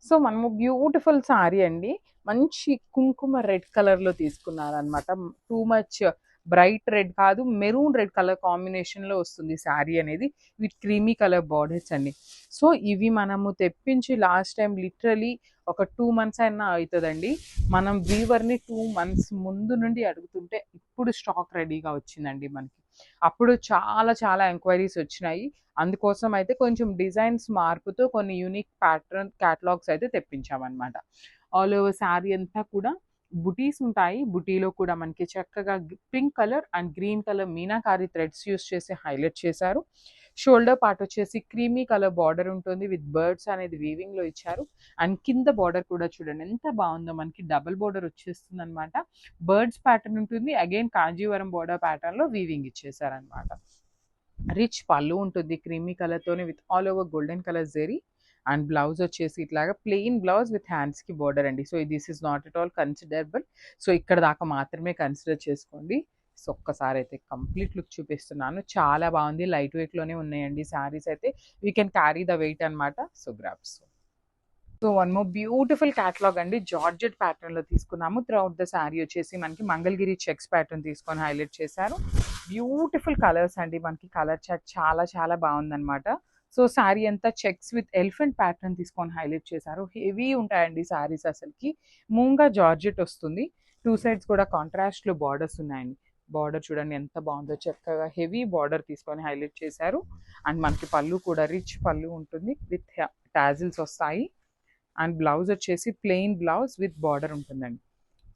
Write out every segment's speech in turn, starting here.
So మనము beautiful sari అండి. మంచి కుంకుమ రెడ్ కలర్‌లో తీసుకున్నారనమాట. టూ మచ్ బ్రైట్ రెడ్ కాదు, మెరూన్ రెడ్ కలర్ కాంబినేషన్‌లో వస్తుంది సారీ అనేది. విత్ క్రీమీ కలర్ బార్డర్స్ అండి. సో ఇవి మనము తెప్పించి లాస్ట్ టైం లిటరల్లీ ఒక 2 మంత్స్ అయినా అయితదండి. మనం వీవర్‌ని 2 మంత్స్ ముందు నుండి అడుగుతుంటే ఇప్పుడు స్టాక్ రెడీగా వచ్చిందండి మనకి. అప్పుడు చాలా చాలా ఎంక్వైరీస్ వచ్చినాయి. అందుకోసం అయితే కొంచెం డిజైన్స్ మార్పుతో కొన్ని యూనిక్ ప్యాటర్న్ క్యాటలాగ్స్ అయితే తెప్పించామన్నమాట. ఆల్ ఓవర్ శారీ అంతా కూడా బుటీస్ ఉంటాయి. బుటీలో కూడా మనకి చక్కగా pink colour and green colour meenakari threads use చేసి హైలైట్ చేశారు. షోల్డర్ పార్ట్ వచ్చేసి క్రీమీ కలర్ బార్డర్ ఉంటుంది. విత్ బర్డ్స్ అనేది వీవింగ్‌లో ఇచ్చారు. అండ్ కింద బార్డర్ కూడా చూడండి ఎంత బాగుందో, మనకి డబుల్ బార్డర్ వచ్చేస్తుందన్నమాట. బర్డ్స్ ప్యాటర్న్ ఉంటుంది. అగైన్ కాంజీవరం బార్డర్ ప్యాటర్న్‌లో వీవింగ్ ఇచ్చేసారన్నమాట. రిచ్ పళ్ళు ఉంటుంది క్రీమీ కలర్‌తోనే with all over golden colour zari. And blouse వచ్చేసి ఇట్లాగా ప్లెయిన్ బ్లౌజ్ విత్ హ్యాండ్స్‌కి బార్డర్ అండి. So this is not at all considerable. So ఇక్కడ దాకా మాత్రమే కన్సిడర్ చేసుకోండి. సో ఒక్కసారి అయితే కంప్లీట్ లుక్ చూపిస్తున్నాను. చాలా బాగుంది. లైట్ వెయిట్‌లోనే ఉన్నాయండి శారీస్ అయితే. We can carry the weight అనమాట. So grabs. So one more beautiful catalogue అండి. జార్జెట్ ప్యాటర్న్‌లో తీసుకున్నాము. త్రూఅవుట్ ద శారీ వచ్చేసి మనకి మంగళగిరి చెక్స్ ప్యాటర్న్ తీసుకొని హైలైట్ చేశారు. బ్యూటిఫుల్ కలర్స్ అండి. మనకి కలర్ చార్ట్ చాలా చాలా బాగుందన్నమాట. సో శారీ అంతా చెక్స్ విత్ ఎలిఫెంట్ ప్యాటర్న్ తీసుకొని హైలైట్ చేశారు. హెవీ ఉంటాయండి శారీస్ అసలుకి. మూంగా జార్జెట్ వస్తుంది. 2 సైడ్స్ కూడా కాంట్రాస్ట్‌లో బార్డర్స్ ఉన్నాయండి. బార్డర్ చూడండి ఎంత బాగుందో, చక్కగా హెవీ బార్డర్ తీసుకొని హైలైట్ చేశారు. అండ్ మనకి పళ్ళు కూడా రిచ్ పళ్ళు ఉంటుంది. విత్ టాజిల్స్ వస్తాయి. అండ్ బ్లౌజ్ వచ్చేసి ప్లెయిన్ బ్లౌజ్ విత్ బార్డర్ ఉంటుందండి.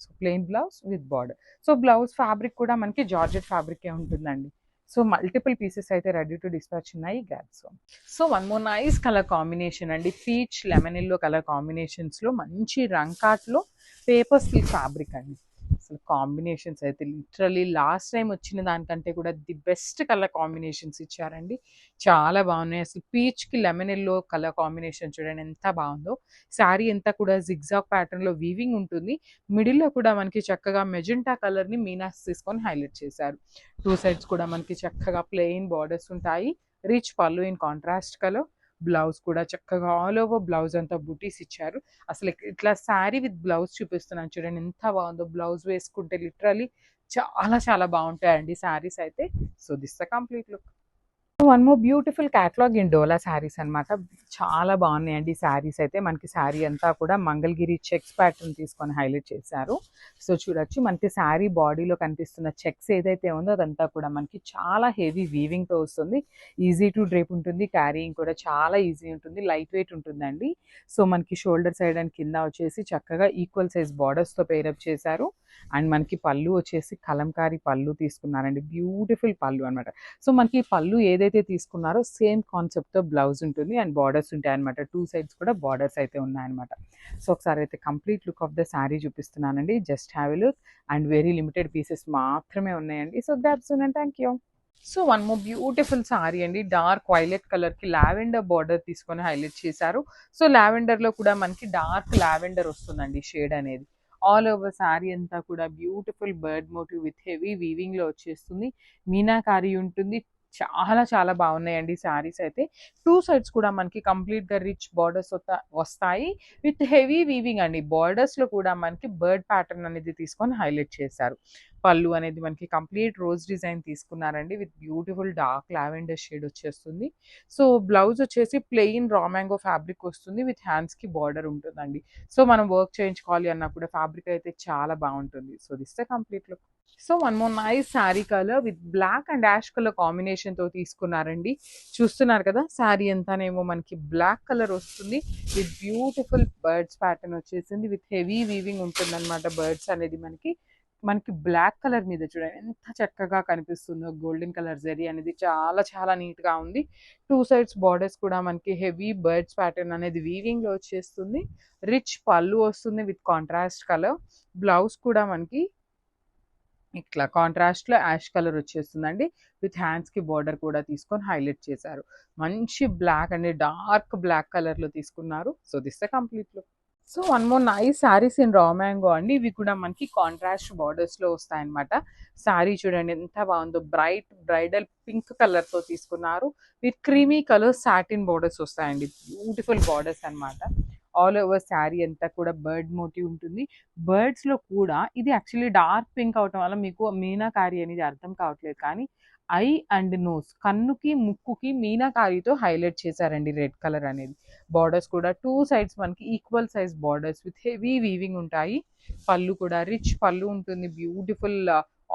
So plain blouse with border. So blouse fabric కూడా మనకి జార్జెట్ ఫ్యాబ్రికే ఉంటుందండి. సో మల్టిపుల్ పీసెస్ అయితే రెడీ టు డిస్పాచ్ ఉన్నాయి. Grabs. So one more nice colour combination అండి. పీచ్ లెమన్ ఎల్లో కలర్ కాంబినేషన్స్లో మంచి రంకాట్లో paper silk fabric అండి. అసలు కాంబినేషన్స్ అయితే లిటరలీ లాస్ట్ టైం వచ్చిన దానికంటే కూడా ది బెస్ట్ కలర్ కాంబినేషన్స్ ఇచ్చారండి. చాలా బాగున్నాయి. అసలు పీచ్కి లెమన్ ఎల్లో కలర్ కాంబినేషన్ చూడండి ఎంత బాగుందో. శారీ అంతా కూడా జిగ్జాగ్ ప్యాటర్న్లో వీవింగ్ ఉంటుంది. మిడిల్లో కూడా మనకి చక్కగా మెజెంటా కలర్ని మీనాస్ తీసుకొని హైలైట్ చేశారు. 2 సైడ్స్ కూడా మనకి చక్కగా ప్లెయిన్ బార్డర్స్ ఉంటాయి. రిచ్ పళ్ళు ఇన్ కాంట్రాస్ట్ కలర్. బ్లౌజ్ కూడా చక్కగా ఆల్ ఓవర్ బ్లౌజ్ అంతా బుటీస్ ఇచ్చారు. అసలు ఇట్లా శారీ విత్ బ్లౌజ్ చూపిస్తున్నాను చూడండి ఎంత బాగుందో. బ్లౌజ్ వేసుకుంటే లిటరలీ చాలా చాలా బాగుంటాయండి శారీస్ అయితే. So this the complete look. One more beautiful catalogue in Dola saris అనమాట. చాలా బాగున్నాయండి శారీస్ అయితే. మనకి శారీ అంతా కూడా మంగళగిరి చెక్స్ ప్యాటర్న్ తీసుకొని హైలైట్ చేశారు. సో చూడొచ్చు మనకి శారీ బాడీలో కనిపిస్తున్న చెక్స్ ఏదైతే ఉందో అదంతా కూడా మనకి చాలా హెవీ వీవింగ్తో వస్తుంది. ఈజీ టు డ్రేప్ ఉంటుంది. క్యారీయింగ్ కూడా చాలా ఈజీ ఉంటుంది. లైట్ వెయిట్ ఉంటుందండి. సో మనకి షోల్డర్ సైడ్ అండ్ కింద వచ్చేసి చక్కగా ఈక్వల్ సైజ్ బార్డర్స్తో పేరప్ చేశారు. అండ్ మనకి పళ్ళు వచ్చేసి కలంకారీ పళ్ళు తీసుకున్నారండి. బ్యూటిఫుల్ పళ్ళు అనమాట. సో మనకి పళ్ళు ఏదైతే తీసుకున్నారో సేమ్ కాన్సెప్ట్తో బ్లౌజ్ ఉంటుంది అండ్ బార్డర్స్ ఉంటాయి అనమాట. 2 సైడ్స్ కూడా బార్డర్స్ అయితే ఉన్నాయన్నమాట. సో ఒకసారి అయితే complete look of the sari చూపిస్తున్నానండి. Just have a look. And very limited pieces మాత్రమే ఉన్నాయండి. So grab soon and thank you. So one more beautiful sari అండి. డార్క్ వైలెట్ కలర్ కి లావెండర్ బార్డర్ తీసుకొని హైలైట్ చేశారు. సో లావెండర్ లో కూడా మనకి డార్క్ లావెండర్ వస్తుందండి షేడ్ అనేది. ఆల్ ఓవర్ శారీ అంతా కూడా beautiful bird motif with heavy weaving లో వచ్చేస్తుంది. మీనాకారి ఉంటుంది. చాలా చాలా బాగున్నాయండి శారీస్ అయితే. 2 సైడ్స్ కూడా మనకి కంప్లీట్ గా రిచ్ బార్డర్స్ వస్తాయి. విత్ హెవీ వీవింగ్ అండి. బార్డర్స్ లో కూడా మనకి బర్డ్ ప్యాటర్న్ అనేది తీసుకొని హైలైట్ చేశారు. పళ్ళు అనేది మనకి కంప్లీట్ రోజ్ డిజైన్ తీసుకున్నారండి. With beautiful dark lavender shade వచ్చేస్తుంది. సో బ్లౌజ్ వచ్చేసి ప్లెయిన్ రా మ్యాంగో ఫ్యాబ్రిక్ వస్తుంది. విత్ హ్యాండ్స్ కి బార్డర్ ఉంటుందండి. సో మనం వర్క్ చేయించుకోవాలి అన్నా కూడా ఫ్యాబ్రిక్ అయితే చాలా బాగుంటుంది. So this the complete look. So one more nice sari colour with black and ash colour combination తో తీసుకున్నారండి. చూస్తున్నారు కదా శారీ అంతానేమో మనకి బ్లాక్ కలర్ వస్తుంది. విత్ బ్యూటిఫుల్ బర్డ్స్ ప్యాటర్న్ వచ్చేసింది. విత్ హెవీ వీవింగ్ ఉంటుంది అనమాట. బర్డ్స్ అనేది మనకి మనకి బ్లాక్ కలర్ మీద చూడండి ఎంత చక్కగా కనిపిస్తుందో. గోల్డెన్ కలర్ జరీ అనేది చాలా చాలా నీట్ గా ఉంది. 2 సైడ్స్ బార్డర్స్ కూడా మనకి హెవీ బర్డ్స్ ప్యాటర్న్ అనేది వీవింగ్ లో వచ్చేస్తుంది. రిచ్ పళ్ళు వస్తుంది విత్ కాంట్రాస్ట్ కలర్. బ్లౌజ్ కూడా మనకి ఇట్లా కాంట్రాస్ట్ లో యాష్ కలర్ వచ్చేస్తుందండి. విత్ హ్యాండ్స్ కి బార్డర్ కూడా తీసుకొని హైలైట్ చేశారు. మంచి బ్లాక్ అండి. డార్క్ బ్లాక్ కలర్ లో తీసుకున్నారు. So this the complete look. So one more nice saris in raw mango అండి. ఇవి కూడా మనకి కాంట్రాస్ట్ బార్డర్స్ లో వస్తాయన్నమాట. శారీ చూడండి ఎంత బాగుందో. బ్రైట్ బ్రైడల్ పింక్ కలర్ తో తీసుకున్నారు. With creamy colour satin borders వస్తాయండి. బ్యూటిఫుల్ బార్డర్స్ అన్నమాట. ఆల్ ఓవర్ శారీ అంతా కూడా బర్డ్ మోటివ్ ఉంటుంది. బర్డ్స్‌లో కూడా ఇది యాక్చువల్లీ డార్క్ పింక్ అవ్వటం వల్ల మీకు మీనాకారి అనేది అర్థం కావట్లేదు కానీ ఐ అండ్ నోస్ కన్నుకి, ముక్కుకి మీనాకారితో హైలైట్ చేశారండి రెడ్ కలర్ అనేది. బార్డర్స్ కూడా 2 సైడ్స్ మనకి equal size borders with heavy weaving ఉంటాయి. పళ్ళు కూడా రిచ్ పళ్ళు ఉంటుంది. బ్యూటిఫుల్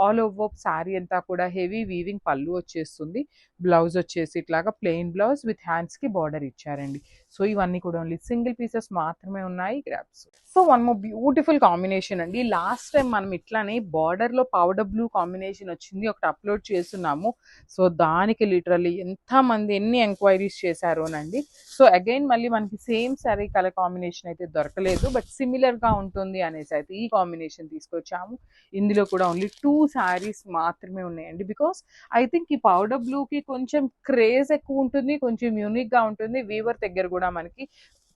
ఆల్ ఓవర్ శారీ అంతా కూడా హెవీ వీవింగ్ పళ్ళు వచ్చేస్తుంది. బ్లౌజ్ వచ్చేసి ఇట్లాగా ప్లెయిన్ బ్లౌజ్ విత్ హ్యాండ్స్‌కి బార్డర్ ఇచ్చారండి. సో ఇవన్నీ కూడా ఓన్లీ సింగిల్ పీసెస్ మాత్రమే ఉన్నాయి grabs. So one more beautiful combination అండి. లాస్ట్ టైం మనం ఇట్లానే బార్డర్‌లో పౌడర్ బ్లూ కాంబినేషన్ వచ్చింది. ఒకటి అప్లోడ్ చేస్తున్నాము. సో దానికి లిటరల్లీ ఎంతమంది ఎన్ని ఎంక్వైరీస్ చేశారోనండి. సో అగైన్ మళ్ళీ మనకి సేమ్ శారీ కలర్ కాంబినేషన్ అయితే దొరకలేదు. బట్ సిమిలర్‌గా ఉంటుంది అనేసి అయితే ఈ కాంబినేషన్ తీసుకొచ్చాము. ఇందులో కూడా ఓన్లీ 2 శారీస్ మాత్రమే ఉన్నాయండి. బికాస్ ఐ థింక్ ఈ పౌడర్ బ్లూకి కొంచెం క్రేజ్ ఎక్కువ ఉంటుంది. కొంచెం యూనిక్‌గా ఉంటుంది. వీవర్ దగ్గర కూడా మనకి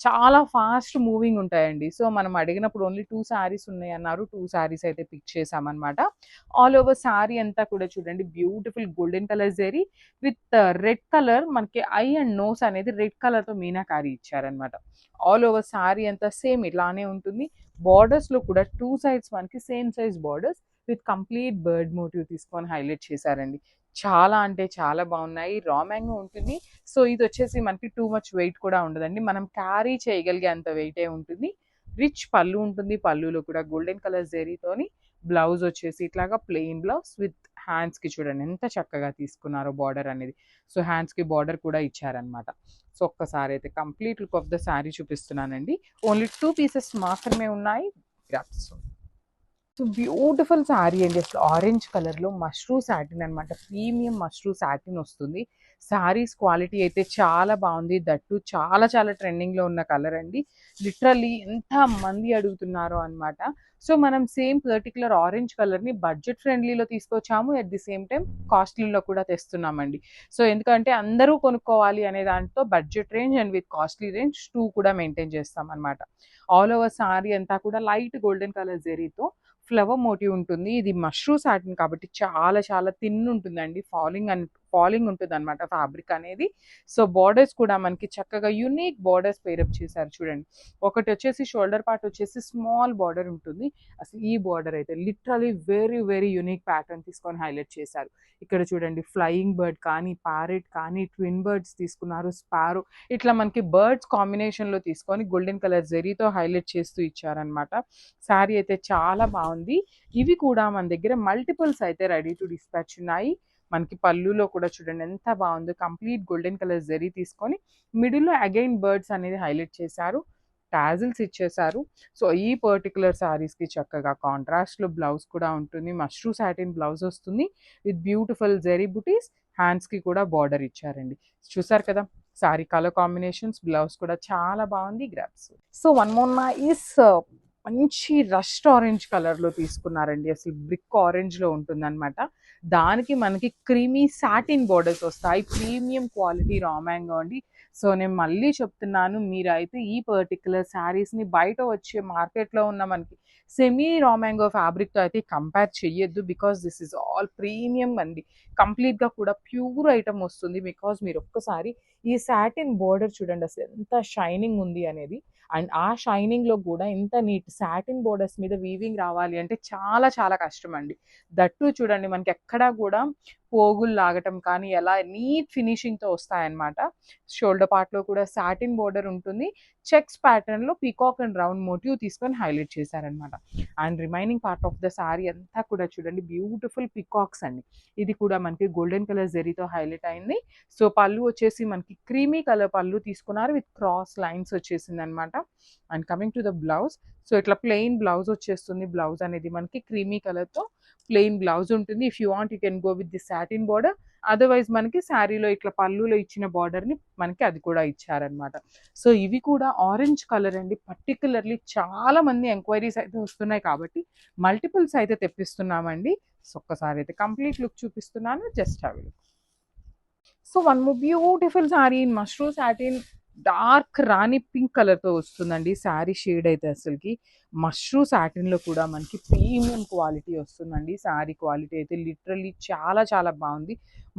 చాలా ఫాస్ట్ మూవింగ్ ఉంటాయండి. సో మనం అడిగినప్పుడు ఓన్లీ 2 శారీస్ ఉన్నాయన్నారు. 2 శారీస్ అయితే పిక్ చేసామన్నమాట. ఆల్ ఓవర్ శారీ అంతా కూడా చూడండి beautiful golden colour zari with red colour మనకి ఐ అండ్ నోస్ అనేది రెడ్ కలర్‌తో మీనాకారి ఇచ్చారనమాట. ఆల్ ఓవర్ శారీ అంతా సేమ్ ఇలానే ఉంటుంది. బార్డర్స్‌లో కూడా 2 సైడ్స్ మనకి same size borders with complete bird motif తీసుకొని హైలైట్ చేశారండి. చాలా అంటే చాలా బాగున్నాయి. రా మ్యాంగో ఉంటుంది. సో ఇది వచ్చేసి మనకి టూ మచ్ వెయిట్ కూడా ఉండదండి. మనం క్యారీ చేయగలిగే అంత వెయిటే ఉంటుంది. రిచ్ పళ్ళు ఉంటుంది. పళ్ళులో కూడా గోల్డెన్ కలర్ జెరీతోని బ్లౌజ్ వచ్చేసి ఇట్లాగా ప్లెయిన్ బ్లౌజ్ విత్ హ్యాండ్స్కి చూడండి ఎంత చక్కగా తీసుకున్నారో బార్డర్ అనేది. సో హ్యాండ్స్కి బార్డర్ కూడా ఇచ్చారనమాట. సో ఒక్కసారి అయితే complete look of the sari చూపిస్తున్నానండి. ఓన్లీ 2 పీసెస్ మాత్రమే ఉన్నాయి. గ్రాప్స్. సో బ్యూటిఫుల్ శారీ అండి. అసలు ఆరెంజ్ కలర్లో మష్రూ సాటిన్ అనమాట. ప్రీమియం మష్రూ సాటిన్ వస్తుంది. శారీస్ క్వాలిటీ అయితే చాలా బాగుంది. దట్టు చాలా చాలా ట్రెండింగ్లో ఉన్న కలర్ అండి. లిటరల్లీ ఎంత మంది అడుగుతున్నారో అనమాట. సో మనం సేమ్ పర్టికులర్ ఆరెంజ్ కలర్ని బడ్జెట్ ఫ్రెండ్లీలో తీసుకొచ్చాము. అట్ ది సేమ్ టైం కాస్ట్లీలో కూడా తెస్తున్నామండి. సో ఎందుకంటే అందరూ కొనుక్కోవాలి అనే దాంట్లో budget range and with costly range 2 కూడా మెయింటైన్ చేస్తాం అనమాట. ఆల్ ఓవర్ శారీ అంతా కూడా లైట్ గోల్డెన్ కలర్ జెరీతో ఫ్లవర్ మోటివ్ ఉంటుంది. ఇది మష్రూ సాటిన్ కాబట్టి చాలా చాలా థిన్ ఉంటుందండి. ఫాలింగ్ ఉంటుంది అనమాట ఫ్యాబ్రిక్ అనేది. సో బార్డర్స్ కూడా మనకి చక్కగా యూనిక్ బార్డర్స్ పేరప్ చేశారు చూడండి. ఒకటి వచ్చేసి షోల్డర్ పార్ట్ వచ్చేసి స్మాల్ బార్డర్ ఉంటుంది. అసలు ఈ బార్డర్ అయితే literally very very unique pattern తీసుకొని హైలైట్ చేశారు. ఇక్కడ చూడండి ఫ్లయింగ్ బర్డ్ కానీ, ప్యారెట్ కానీ, ట్విన్ బర్డ్స్ తీసుకున్నారు, స్పారో ఇట్లా మనకి బర్డ్స్ కాంబినేషన్లో తీసుకొని గోల్డెన్ కలర్ జెరీతో హైలైట్ చేస్తూ ఇచ్చారనమాట. శారీ అయితే చాలా బాగుంది. ఇవి కూడా మన దగ్గర మల్టిపుల్స్ అయితే రెడీ టు డిస్పాచ్ ఉన్నాయి. మనకి పళ్ళులో కూడా చూడండి ఎంత బాగుందో. కంప్లీట్ గోల్డెన్ కలర్ జెరీ తీసుకొని మిడిల్లో అగైన్ బర్డ్స్ అనేది హైలైట్ చేశారు. టాజిల్స్ ఇచ్చేశారు. సో ఈ పర్టికులర్ శారీస్కి చక్కగా కాంట్రాస్ట్లో బ్లౌజ్ కూడా ఉంటుంది. మష్రూ సాటిన్ బ్లౌజ్ వస్తుంది విత్ బ్యూటిఫుల్ జెరీ బుటీస్. హ్యాండ్స్కి కూడా బార్డర్ ఇచ్చారండి. చూసారు కదా శారీ కలర్ కాంబినేషన్స్. బ్లౌజ్ కూడా చాలా బాగుంది. Grasp. So one more nice మంచి రస్ట్ ఆరెంజ్ కలర్లో తీసుకున్నారండి. అసలు బ్రిక్ ఆరెంజ్లో ఉంటుందన్నమాట. దానికి మనకి క్రీమీ సాటిన్ బోర్డర్స్ వస్తాయి. ప్రీమియం క్వాలిటీ రా మ్యాంగో అండి. సో నేను మళ్ళీ చెప్తున్నాను, మీరైతే ఈ పర్టికులర్ శారీస్ని బయట వచ్చే మార్కెట్లో ఉన్న మనకి సెమీ రా మ్యాంగో ఫ్యాబ్రిక్తో అయితే కంపేర్ చెయ్యొద్దు. Because this is all premium అండి. కంప్లీట్గా కూడా ప్యూర్ ఐటమ్ వస్తుంది. బికాస్ మీరు ఒక్కసారి ఈ సాటిన్ బోర్డర్ చూడండి అసలు ఎంత షైనింగ్ ఉంది అనేది. అండ్ ఆ షైనింగ్లో కూడా ఇంత నీట్ సాటిన్ బోర్డర్స్ మీద వీవింగ్ రావాలి అంటే చాలా చాలా కష్టం అండి. దట్టు చూడండి మనకి ఎక్కడా కూడా పోగులు లాగటం కానీ ఎలా నీట్ ఫినిషింగ్తో వస్తాయన్నమాట. షోల్డర్ పార్ట్లో కూడా సాటిన్ బోర్డర్ ఉంటుంది. చెక్స్ ప్యాటర్న్లో పీకాక్ అండ్ రౌండ్ మోటివ్ తీసుకొని హైలైట్ చేశారనమాట. And remaining part of the sari అంతా కూడా చూడండి బ్యూటిఫుల్ పీకాక్స్ అండి. ఇది కూడా మనకి గోల్డెన్ కలర్ జెరీతో హైలైట్ అయింది. సో పళ్ళు వచ్చేసి మనకి క్రీమీ కలర్ పళ్ళు తీసుకున్నారు విత్ క్రాస్ లైన్స్ వచ్చేసింది అనమాట. And coming to the blouse, so ఇట్లా ప్లెయిన్ బ్లౌజ్ వచ్చేస్తుంది. బ్లౌజ్ అనేది మనకి క్రీమీ కలర్తో ప్లెయిన్ బ్లౌజ్ ఉంటుంది. If you want you can go with the satin border. Otherwise మనకి శారీలో ఇట్లా పళ్ళులో ఇచ్చిన బార్డర్ని మనకి అది కూడా ఇచ్చారనమాట. సో ఇవి కూడా ఆరెంజ్ కలర్ అండి. పర్టికులర్లీ చాలా మంది ఎంక్వైరీస్ అయితే వస్తున్నాయి కాబట్టి మల్టిపుల్స్ అయితే తెప్పిస్తున్నామండి. సో ఒక్కసారి అయితే కంప్లీట్ లుక్ చూపిస్తున్నాను. Just have a look. So one more beautiful sari in mashru satin. Dark Rani pink కలర్తో వస్తుందండి శారీ షేడ్ అయితే అసలుకి. మష్రూ సాటిన్లో కూడా మనకి ప్రీమియం క్వాలిటీ వస్తుందండి. శారీ క్వాలిటీ అయితే లిటరల్లీ చాలా చాలా బాగుంది.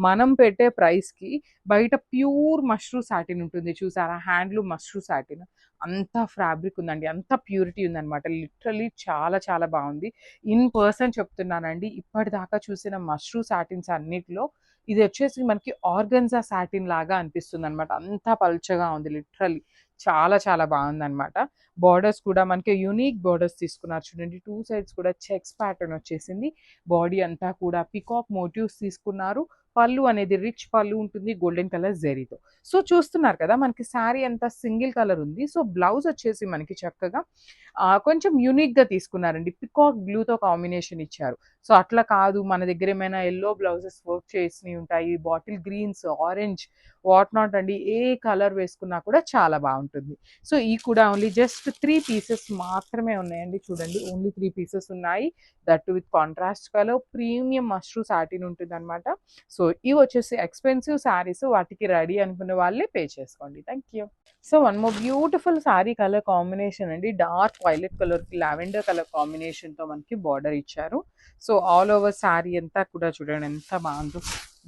మనం పెట్టే ప్రైస్కి బయట ప్యూర్ మష్రూ సాటిన్ ఉంటుంది చూసారా, హ్యాండ్లూమ్ మష్రూ సాటిన్, అంత ఫ్యాబ్రిక్ ఉందండి, అంత ప్యూరిటీ ఉందన్నమాట. లిటరల్లీ చాలా చాలా బాగుంది. ఇన్ పర్సన్ చెప్తున్నానండి, ఇప్పటిదాకా చూసిన మష్రూ సాటిన్స్ అన్నిటిలో ఇది వచ్చేసి మనకి ఆర్గన్జా సాటిన్ లాగా అనిపిస్తుంది అనమాట. అంతా పల్చగా ఉంది లిటరల్లీ. చాలా చాలా బాగుందన్నమాట. బార్డర్స్ కూడా మనకి యూనిక్ బార్డర్స్ తీసుకున్నారు చూడండి. 2 సైడ్స్ కూడా చెక్స్ ప్యాటర్న్ వచ్చేసింది. బాడీ అంతా కూడా పికాక్ మోటివ్స్ తీసుకున్నారు. పళ్ళు అనేది రిచ్ పళ్ళు ఉంటుంది గోల్డెన్ కలర్ జెరీతో. సో చూస్తున్నారు కదా మనకి శారీ అంతా సింగిల్ కలర్ ఉంది. సో బ్లౌజ్ వచ్చేసి మనకి చక్కగా కొంచెం యూనిక్గా తీసుకున్నారండి. పికాక్ బ్లూతో కాంబినేషన్ ఇచ్చారు. సో అట్లా కాదు, మన దగ్గర ఏమైనా ఎల్లో బ్లౌజెస్ వర్క్ చేసినవి ఉంటాయి, bottle greens, orange, what not అండి, ఏ కలర్ వేసుకున్నా కూడా చాలా బాగుంటుంది. సో ఈ కూడా ఓన్లీ జస్ట్ 3 పీసెస్ మాత్రమే ఉన్నాయండి. చూడండి, ఓన్లీ 3 పీసెస్ ఉన్నాయి. That with contrast colour premium mashru satin ఉంటుంది అనమాట. సో ఇవి వచ్చేసి ఎక్స్పెన్సివ్ శారీస్, వాటికి రెడీ అనుకునే వాళ్ళే పే చేసుకోండి. Thank you. So one more beautiful sari colour combination అండి. డార్క్ వైలెట్ కలర్కి లావెండర్ కలర్ కాంబినేషన్తో మనకి బార్డర్ ఇచ్చారు. సో ఆల్ ఓవర్ శారీ అంతా కూడా చూడండి ఎంత బాగుందో.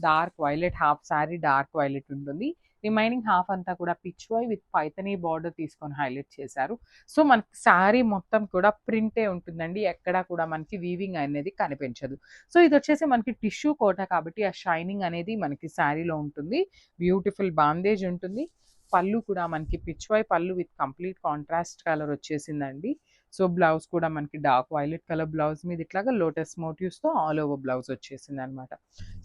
Dark violet half sari dark violet ఉంటుంది. రిమైనింగ్ హాఫ్ అంతా కూడా pichwai with Paithani border తీసుకొని హైలైట్ చేశారు. సో మనకి శారీ మొత్తం కూడా ప్రింటే ఉంటుందండి, ఎక్కడా కూడా మనకి వీవింగ్ అనేది కనిపించదు. సో ఇది వచ్చేసి మనకి టిష్యూ కోట కాబట్టి ఆ షైనింగ్ అనేది మనకి శారీలో ఉంటుంది. బ్యూటిఫుల్ బాందేజ్ ఉంటుంది. పళ్ళు కూడా మనకి పిచ్ వై పళ్ళు విత్ కంప్లీట్ కాంట్రాస్ట్ కలర్ వచ్చేసిందండి. సో బ్లౌజ్ కూడా మనకి డార్క్ వైలెట్ కలర్ బ్లౌజ్ మీద ఇట్లాగా లోటస్ మోటివ్స్తో ఆల్ ఓవర్ బ్లౌజ్ వచ్చేసింది అనమాట.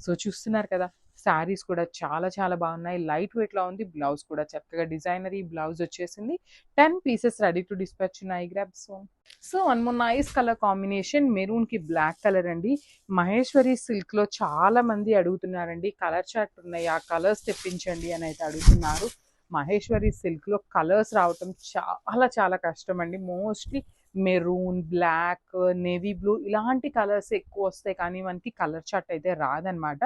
సో చూస్తున్నారు కదా, శారీస్ కూడా చాలా చాలా బాగున్నాయి. లైట్ వెయిట్లో ఉంది. బ్లౌజ్ కూడా చక్కగా డిజైనరీ బ్లౌజ్ వచ్చేసింది. 10 పీసెస్ రెడీ టు డిస్పాచ్ ఉన్నాయి. Grab so one more nice colour combination, maroon కి బ్లాక్ కలర్ అండి. మహేశ్వరి సిల్క్ లో చాలా మంది అడుగుతున్నారండి, కలర్ చార్ట్ ఉన్నాయి, ఆ కలర్స్ తెప్పించండి అని అయితే అడుగుతున్నారు. మహేశ్వరి సిల్క్ లో కలర్స్ రావటం చాలా చాలా కష్టం అండి. Mostly maroon, black, navy blue ఇలాంటి కలర్స్ ఎక్కువ వస్తాయి, కానీ మనకి కలర్ చార్ట్ అయితే రాదనమాట.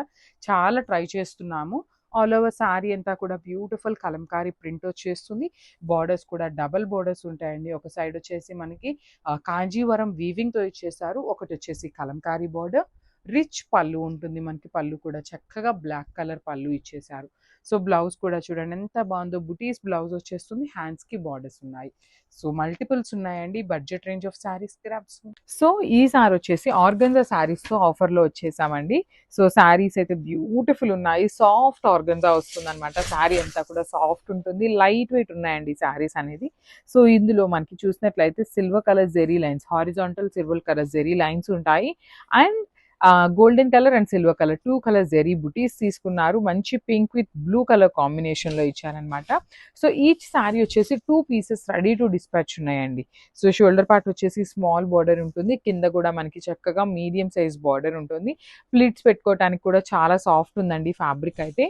చాలా ట్రై చేస్తున్నాము. ఆల్ ఓవర్ శారీ అంతా కూడా బ్యూటిఫుల్ కలంకారీ ప్రింట్ వచ్చేస్తుంది. బార్డర్స్ కూడా డబల్ బార్డర్స్ ఉంటాయండి. ఒక సైడ్ వచ్చేసి మనకి కాంజీవరం వీవింగ్తో ఇచ్చేసారు, ఒకటి వచ్చేసి కలంకారీ బార్డర్. రిచ్ పళ్ళు ఉంటుంది మనకి, పళ్ళు కూడా చక్కగా బ్లాక్ కలర్ పళ్ళు ఇచ్చేసారు. సో బ్లౌజ్ కూడా చూడండి ఎంత బాగుందో, బుటీస్ బ్లౌజ్ వచ్చేస్తుంది. హ్యాండ్స్కి బార్డర్స్ ఉన్నాయి. సో మల్టిపుల్స్ ఉన్నాయండి. Budget range of saris grabs. So ఈ సారీ వచ్చేసి ఆర్గన్జా శారీస్తో ఆఫర్లో వచ్చేసామండి. సో శారీస్ అయితే బ్యూటిఫుల్ ఉన్నాయి. సాఫ్ట్ ఆర్గన్జా వస్తుంది అనమాట. శారీ అంతా కూడా సాఫ్ట్ ఉంటుంది, లైట్ వెయిట్ ఉన్నాయండి శారీస్ అనేది. సో ఇందులో మనకి చూసినట్లయితే silver colour zari lines, horizontal silver colour zari lines ఉంటాయి. And golden colour and silver colour 2 colour zari butis తీసుకున్నారు. మంచి పింక్ విత్ బ్లూ కలర్ కాంబినేషన్లో ఇచ్చారనమాట. సో ఈచ్ శారీ వచ్చేసి 2 పీసెస్ రెడీ టు డిస్పాచ్ ఉన్నాయండి. సో షోల్డర్ పార్ట్ వచ్చేసి స్మాల్ బార్డర్ ఉంటుంది, కింద కూడా మనకి చక్కగా మీడియం సైజ్ బార్డర్ ఉంటుంది. ప్లీట్స్ పెట్టుకోవడానికి కూడా చాలా సాఫ్ట్ ఉందండి ఫ్యాబ్రిక్ అయితే.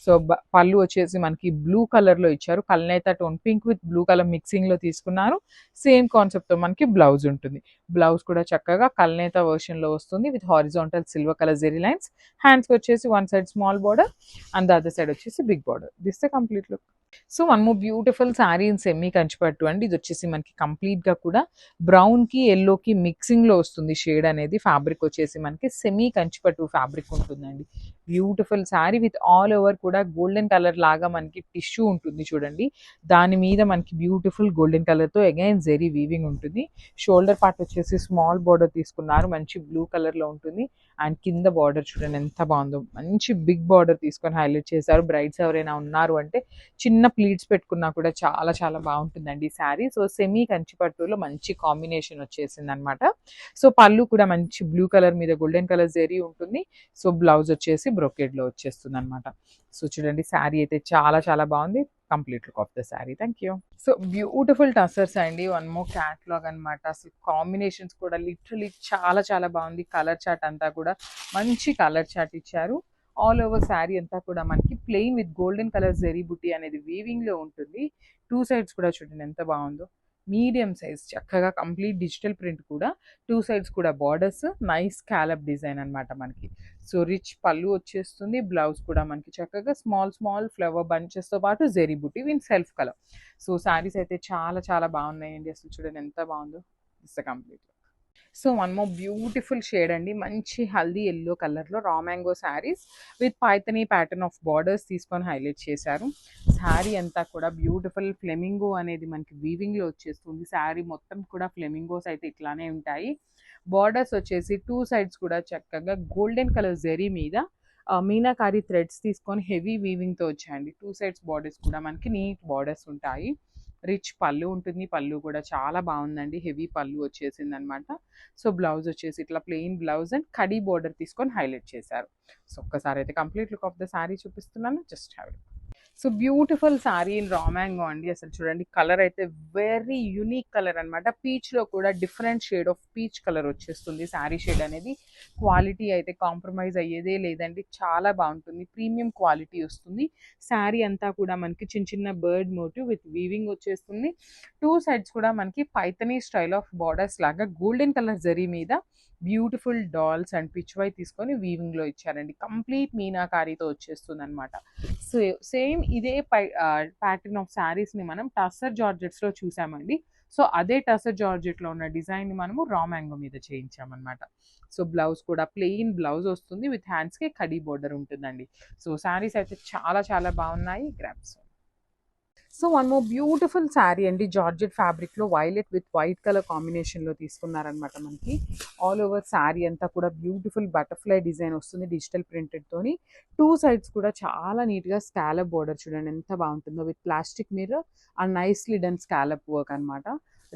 సో పళ్ళు వచ్చేసి మనకి బ్లూ కలర్లో ఇచ్చారు. కల్నేత tone pink with blue colour మిక్సింగ్లో తీసుకున్నారు. సేమ్ కాన్సెప్ట్తో మనకి బ్లౌజ్ ఉంటుంది. బ్లౌజ్ కూడా చక్కగా కల్నేత వర్షన్లో వస్తుంది with horizontal silver colour zari lines. హ్యాండ్స్కి వచ్చేసి one side small border and the other side వచ్చేసి big border. This the complete look. So one more beautiful sari in semi Kanchipattu అండి. ఇది వచ్చేసి మనకి కంప్లీట్గా కూడా బ్రౌన్కి ఎల్లోకి మిక్సింగ్లో వస్తుంది షేడ్ అనేది. ఫ్యాబ్రిక్ వచ్చేసి మనకి సెమీ కంచిపట్టు ఫ్యాబ్రిక్ ఉంటుందండి. Beautiful sari with all over కూడా గోల్డెన్ కలర్ లాగా మనకి టిష్యూ ఉంటుంది చూడండి. దాని మీద మనకి బ్యూటిఫుల్ గోల్డెన్ కలర్తో అగైన్ జెరీ వీవింగ్ ఉంటుంది. షోల్డర్ పార్ట్ వచ్చేసి స్మాల్ బార్డర్ తీసుకున్నారు, మంచి బ్లూ కలర్లో ఉంటుంది. అండ్ కింద బార్డర్ చూడండి ఎంత బాగుందో, మంచి బిగ్ బార్డర్ తీసుకొని హైలైట్ చేశారు. బ్రైడ్స్ ఎవరైనా ఉన్నారు అంటే చిన్న ప్లీట్స్ పెట్టుకున్నా కూడా చాలా చాలా బాగుంటుందండి ఈ శారీ. సో సెమీ కంచిపట్టులో మంచి కాంబినేషన్ వచ్చేసింది అనమాట. సో పళ్ళు కూడా మంచి బ్లూ కలర్ మీద గోల్డెన్ కలర్ జెరీ ఉంటుంది. సో బ్లౌజ్ వచ్చేసి బ్రొకెడ్లో వచ్చేస్తుంది అనమాట. సో చూడండి శారీ అయితే చాలా చాలా బాగుంది. Complete look of the sari. Thank you. So beautiful tussars అండి, వన్ మోర్ క్యాట్లాగ్ అనమాట. అసలు కాంబినేషన్స్ కూడా లిటరలీ చాలా చాలా బాగుంది. కలర్ చార్ట్ అంతా కూడా మంచి కలర్ చార్ట్ ఇచ్చారు. ఆల్ ఓవర్ శారీ అంతా కూడా మనకి plain with golden colour zari butti అనేది వీవింగ్ లో ఉంటుంది. 2 సైడ్స్ కూడా చూడండి ఎంత బాగుందో. మీడియం సైజ్ చక్కగా కంప్లీట్ డిజిటల్ ప్రింట్ కూడా, 2 సైడ్స్ కూడా బార్డర్స్, నైస్ స్కాలప్ డిజైన్ అనమాట మనకి. సో రిచ్ పళ్ళు వచ్చేస్తుంది. బ్లౌజ్ కూడా మనకి చక్కగా స్మాల్ స్మాల్ ఫ్లవర్ బంచెస్తో పాటు జెరీ బుటీ win self colour. So saris అయితే చాలా చాలా బాగున్నాయండి. అసలు చూడండి ఎంత బాగుందో. It's complete. So one more beautiful shade అండి. మంచి హల్దీ ఎల్లో కలర్లో raw mango saris with Paithani pattern of borders తీసుకొని హైలైట్ చేశారు. శారీ అంతా కూడా బ్యూటిఫుల్ ఫ్లెమింగో అనేది మనకి వీవింగ్లో వచ్చేస్తుంది. శారీ మొత్తం కూడా ఫ్లెమింగోస్ అయితే ఇట్లానే ఉంటాయి. బార్డర్స్ వచ్చేసి 2 సైడ్స్ కూడా చక్కగా గోల్డెన్ కలర్ జెరీ మీద మీనాకారి థ్రెడ్స్ తీసుకొని హెవీ వీవింగ్తో వచ్చాయండి. 2 సైడ్స్ బార్డర్స్ కూడా మనకి నీట్ బార్డర్స్ ఉంటాయి. రిచ్ పళ్ళు ఉంటుంది. పళ్ళు కూడా చాలా బాగుందండి. హెవీ పళ్ళు వచ్చేసింది అనమాట. సో బ్లౌజ్ వచ్చేసి ఇట్లా ప్లెయిన్ బ్లౌజ్ అండ్ కడీ బోర్డర్ తీసుకొని హైలైట్ చేశారు. సో ఒక్కసారి అయితే complete look of the sari చూపిస్తున్నాను. Just have it. So beautiful sari in raw mango అండి. అసలు చూడండి కలర్ అయితే వెరీ యూనిక్ కలర్ అనమాట. పీచ్లో కూడా different shade of peach colour వచ్చేస్తుంది. శారీ షేడ్ అనేది క్వాలిటీ అయితే కాంప్రమైజ్ అయ్యేదే లేదండి. చాలా బాగుంటుంది. ప్రీమియం క్వాలిటీ వస్తుంది. శారీ అంతా కూడా మనకి చిన్న చిన్న బర్డ్ మోటివ్ విత్ వీవింగ్ వచ్చేస్తుంది. 2 సైడ్స్ కూడా మనకి పైథనీ స్టైల్ ఆఫ్ బార్డర్స్ లాగా గోల్డెన్ కలర్ జరీ మీద beautiful dolls and pichwai తీసుకొని వీవింగ్లో ఇచ్చారండి. కంప్లీట్ మీనాకారీతో వచ్చేస్తుంది అనమాట. సో సేమ్ ఇదే ప్యాటర్న్ ఆఫ్ శారీస్ని మనం టస్సర్ జార్జెట్స్లో చూసామండి. సో అదే టస్సర్ జార్జెట్లో ఉన్న డిజైన్ని మనము రా మ్యాంగో మీద చేయించామన్నమాట. సో బ్లౌజ్ కూడా ప్లెయిన్ బ్లౌజ్ వస్తుంది. విత్ హ్యాండ్స్కి కడీ బోర్డర్ ఉంటుందండి. సో శారీస్ అయితే చాలా చాలా బాగున్నాయి. Grasp. So one more beautiful sari అండి. జార్జెట్ ఫ్యాబ్రిక్లో వైలెట్ విత్ వైట్ కలర్ కాంబినేషన్లో తీసుకున్నారనమాట. మనకి ఆల్ ఓవర్ శారీ అంతా కూడా బ్యూటిఫుల్ బటర్ఫ్లై డిజైన్ వస్తుంది డిజిటల్ ప్రింటెడ్తోని. 2 సైడ్స్ కూడా చాలా నీట్గా స్కాలప్ బోర్డర్ చూడండి ఎంత బాగుంటుందో with plastic mirror and nicely done scallop work అనమాట.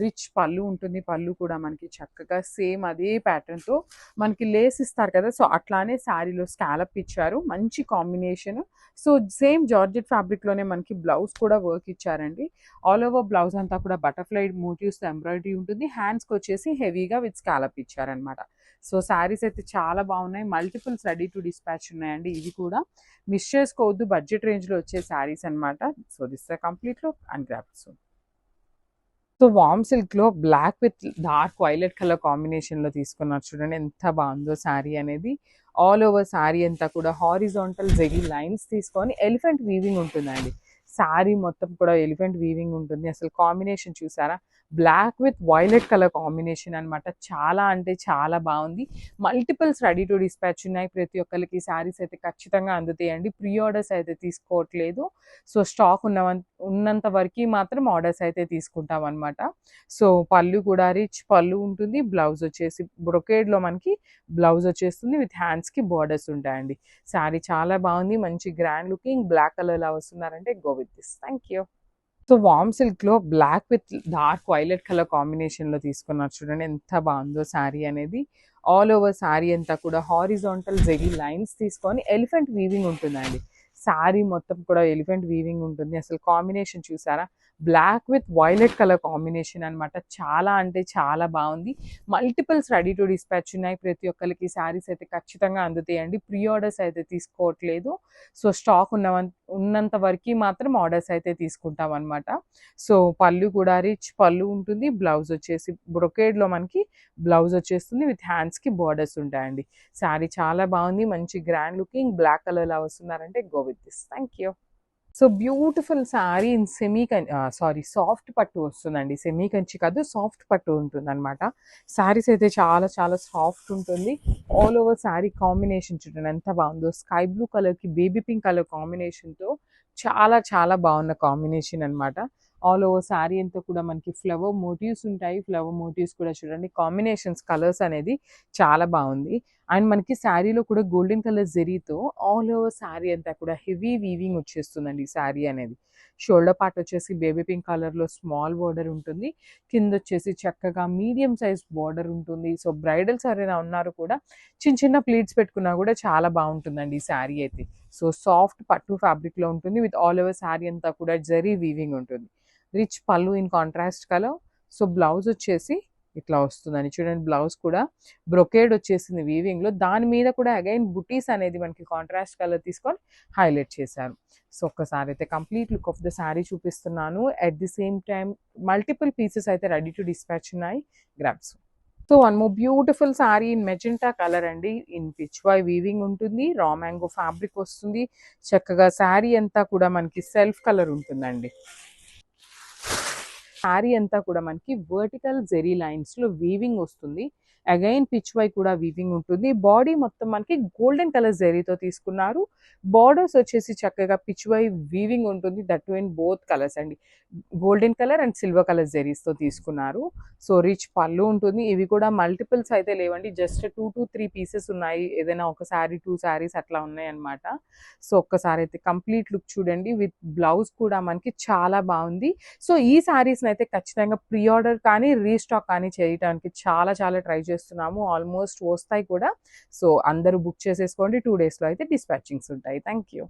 రిచ్ పళ్ళు ఉంటుంది. పళ్ళు కూడా మనకి చక్కగా సేమ్ అదే ప్యాటర్న్తో మనకి లేస్ ఇస్తారు కదా, సో అట్లానే శారీలో స్కాలప్ ఇచ్చారు. మంచి కాంబినేషన్. సో సేమ్ జార్జెట్ ఫ్యాబ్రిక్లోనే మనకి బ్లౌజ్ కూడా వర్క్ ఇచ్చారండి. ఆల్ ఓవర్ బ్లౌజ్ అంతా కూడా బటర్ఫ్లై మోటివ్స్ ఎంబ్రాయిడరీ ఉంటుంది. హ్యాండ్స్కి వచ్చేసి హెవీగా విత్ స్కాలప్ ఇచ్చారనమాట. సో శారీస్ అయితే చాలా బాగున్నాయి. మల్టిపుల్స్ రెడీ టు డిస్పాచ్ ఉన్నాయండి. ఇవి కూడా మిస్ చేసుకోవద్దు. బడ్జెట్ రేంజ్లో వచ్చే శారీస్ అనమాట. So this complete look and grabs. So వామ్ సిల్క్లో black with dark violet colour కాంబినేషన్లో తీసుకున్నారు. చూడండి ఎంత బాగుందో శారీ అనేది. ఆల్ ఓవర్ శారీ అంతా కూడా హారిజాంటల్ జెరీ లైన్స్ తీసుకొని ఎలిఫెంట్ వీవింగ్ ఉంటుందండి. శారీ మొత్తం కూడా ఎలిఫెంట్ వీవింగ్ ఉంటుంది. అసలు కాంబినేషన్ చూసారా? Black with violet colour combination అనమాట. చాలా అంటే చాలా బాగుంది. మల్టిపుల్స్ రెడీ టు డిస్పాచ్ ఉన్నాయి. ప్రతి ఒక్కరికి శారీస్ అయితే ఖచ్చితంగా అందుతాయండి. ప్రీ ఆర్డర్స్ అయితే తీసుకోవట్లేదు. సో స్టాక్ ఉన్నంత వరకు మాత్రం ఆర్డర్స్ అయితే తీసుకుంటాం అనమాట. సో పళ్ళు కూడా రిచ్ పళ్ళు ఉంటుంది. బ్లౌజ్ వచ్చేసి బ్రొకేడ్లో మనకి బ్లౌజ్ వచ్చేస్తుంది. విత్ హ్యాండ్స్కి బార్డర్స్ ఉంటాయండి. శారీ చాలా బాగుంది. మంచి గ్రాండ్ లుకింగ్. బ్లాక్ కలర్లా వస్తున్నారంటే go with this. Thank you. So వామ్ సిల్క్లో black with dark violet colour కాంబినేషన్లో తీసుకున్నారు. చూడండి ఎంత బాగుందో శారీ అనేది. ఆల్ ఓవర్ శారీ అంతా కూడా హారిజాంటల్ జెరీ లైన్స్ తీసుకొని ఎలిఫెంట్ వీవింగ్ ఉంటుందండి. శారీ మొత్తం కూడా ఎలిఫెంట్ వీవింగ్ ఉంటుంది. అసలు కాంబినేషన్ చూసారా? Black with violet colour combination అనమాట. చాలా అంటే చాలా బాగుంది. మల్టిపుల్స్ రెడీ టు డిస్పాచ్ ఉన్నాయి. ప్రతి ఒక్కరికి శారీస్ అయితే ఖచ్చితంగా అందుతాయండి. ప్రీ ఆర్డర్స్ అయితే తీసుకోవట్లేదు. సో స్టాక్ ఉన్నంత వరకు మాత్రం ఆర్డర్స్ అయితే తీసుకుంటాం అనమాట. సో పళ్ళు కూడా రిచ్ పళ్ళు ఉంటుంది. బ్లౌజ్ వచ్చేసి బ్రొకేడ్లో మనకి బ్లౌజ్ వచ్చేస్తుంది. విత్ హ్యాండ్స్కి బార్డర్స్ ఉంటాయండి. శారీ చాలా బాగుంది. మంచి గ్రాండ్ లుకింగ్. బ్లాక్ కలర్లా వస్తున్నారంటే go with this. Thank you. So beautiful sari in soft పట్టు వస్తుందండి. సెమీ కంచి కాదు, సాఫ్ట్ పట్టు ఉంటుంది అనమాట. శారీస్ అయితే చాలా చాలా సాఫ్ట్ ఉంటుంది. ఆల్ ఓవర్ శారీ కాంబినేషన్ చూడండి ఎంత బాగుందో. స్కై బ్లూ కలర్కి బేబీ పింక్ కలర్ కాంబినేషన్తో చాలా చాలా బాగున్న కాంబినేషన్ అనమాట. ఆల్ ఓవర్ శారీ అంతా కూడా మనకి ఫ్లవర్ మోటివ్స్ ఉంటాయి. ఫ్లవర్ మోటివ్స్ కూడా చూడండి కాంబినేషన్స్ కలర్స్ అనేది చాలా బాగుంది. అండ్ మనకి శారీలో కూడా గోల్డెన్ కలర్ జెరీతో ఆల్ ఓవర్ శారీ అంతా కూడా హెవీ వీవింగ్ వచ్చేస్తుందండి శారీ అనేది. షోల్డర్ పార్ట్ వచ్చేసి బేబీ పింక్ కలర్లో స్మాల్ బోర్డర్ ఉంటుంది. కింద వచ్చేసి చక్కగా మీడియం సైజ్ బోర్డర్ ఉంటుంది. సో బ్రైడల్స్ ఎవరైనా ఉన్నారు కూడా చిన్న చిన్న ప్లీట్స్ పెట్టుకున్నా కూడా చాలా బాగుంటుందండి ఈ శారీ అయితే. సో సాఫ్ట్ పట్టు ఫ్యాబ్రిక్లో ఉంటుంది. విత్ ఆల్ ఓవర్ శారీ అంతా కూడా జరీ వీవింగ్ ఉంటుంది. రిచ్ పళ్ళు in contrast colour. So blouse వచ్చేసి ఇట్లా వస్తుందని చూడండి. బ్లౌజ్ కూడా బ్రొకేడ్ వచ్చేసింది వీవింగ్లో, దాని మీద కూడా అగైన్ బుటీస్ అనేది మనకి కాంట్రాస్ట్ కలర్ తీసుకొని హైలైట్ చేశారు. సో ఒక్కసారి అయితే complete look of the sari చూపిస్తున్నాను. At the same time multiple pieces అయితే రెడీ టు డిస్పాచ్ ఉన్నాయి. Grabs. So one more beautiful sari in magenta colour అండి. ఇన్ పిచ్వై వీవింగ్ ఉంటుంది, రా మ్యాంగో ఫ్యాబ్రిక్ వస్తుంది. చక్కగా శారీ అంతా కూడా మనకి సెల్ఫ్ కలర్ ఉంటుందండి. శారీ అంతా కూడా మనకి వర్టికల్ జెరీ లైన్స్లో వీవింగ్ వస్తుంది. అగైన్ పిచ్వై కూడా వీవింగ్ ఉంటుంది. బాడీ మొత్తం మనకి గోల్డెన్ కలర్ జెరీతో తీసుకున్నారు. బార్డర్స్ వచ్చేసి చక్కగా పిచ్వై వీవింగ్ ఉంటుంది. That too in both colours అండి, golden colour and silver colour జెరీస్తో తీసుకున్నారు. సో రిచ్ పళ్ళు ఉంటుంది. ఇవి కూడా మల్టిపుల్స్ అయితే లేవండి, జస్ట్ 2 to 3 పీసెస్ ఉన్నాయి. ఏదైనా ఒక శారీ 2 శారీస్ అట్లా ఉన్నాయి అనమాట. సో ఒక్కసారి అయితే కంప్లీట్ లుక్ చూడండి. విత్ బ్లౌజ్ కూడా మనకి చాలా బాగుంది. సో ఈ శారీస్ని అయితే ఖచ్చితంగా ప్రీ ఆర్డర్ కానీ రీస్టాక్ కానీ చేయడానికి చాలా చాలా ట్రై చేస్తున్నాము. ఆల్మోస్ట్ వస్తాయి కూడా. సో అందరూ బుక్ చేసేసుకోండి. 2 డేస్లో అయితే డిస్పాచింగ్స్ ఉంటాయి. Thank you.